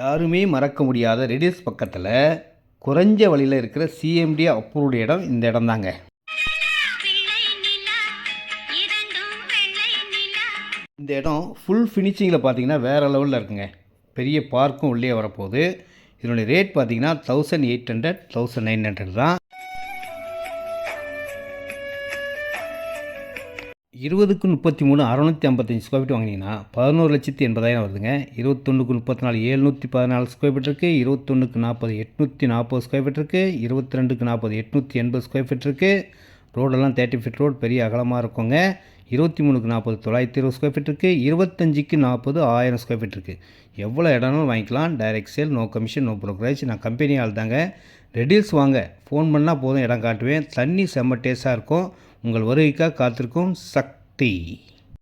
யாருமே மறக்க முடியாத ரெடில்ஸ் பக்கத்தில் குறைஞ்ச வழியில் இருக்கிற சிஎம்டி அப்ரூவ்டு இடம் இந்த இடம் தாங்க. இந்த இடம் ஃபுல் ஃபினிஷிங்கில் பார்த்தீங்கன்னா வேறு லெவலில் இருக்குங்க. பெரிய பார்க்கும் உள்ளே வரப்போகுது. இதனுடைய ரேட் பார்த்தீங்கன்னா 1800 1900 தான். 20க்கு 33 655 ஸ்கொயர் ஃபீட் வாங்கினீங்கன்னா 11,80,000 வருதுங்க. 21க்கு 34 714 ஸ்கொயர் ஃபீட் இருக்குது. 21க்கு 40 840 ஸ்கொயர் ஃபீட் இருக்குது. 22க்கு 40 880 ஸ்கொயர் ஃபீட் இருக்குது. ரோடெல்லாம் 30 ஃபீட் ரோடு பெரிய அகலமாக இருக்குங்க. 23க்கு 40 920 ஸ்கொயர் ஃபீட் இருக்குது. 25க்கு 40 1000 ஸ்கொயர் ஃபீட் இருக்குது. எவ்வளோ இடம்னாலும் வாங்கிக்கலாம். Direct sale, no commission, no brokerage. நான் கம்பெனி ஆள் தாங்க. ரெடில்ஸ் வாங்க, ஃபோன் பண்ணால் போதும், இடம் காட்டுவேன். தண்ணி செம்ம டேஸ்ட்டாக இருக்கும். உங்கள் வருகைக்காக காத்திருக்கும் சக்தி.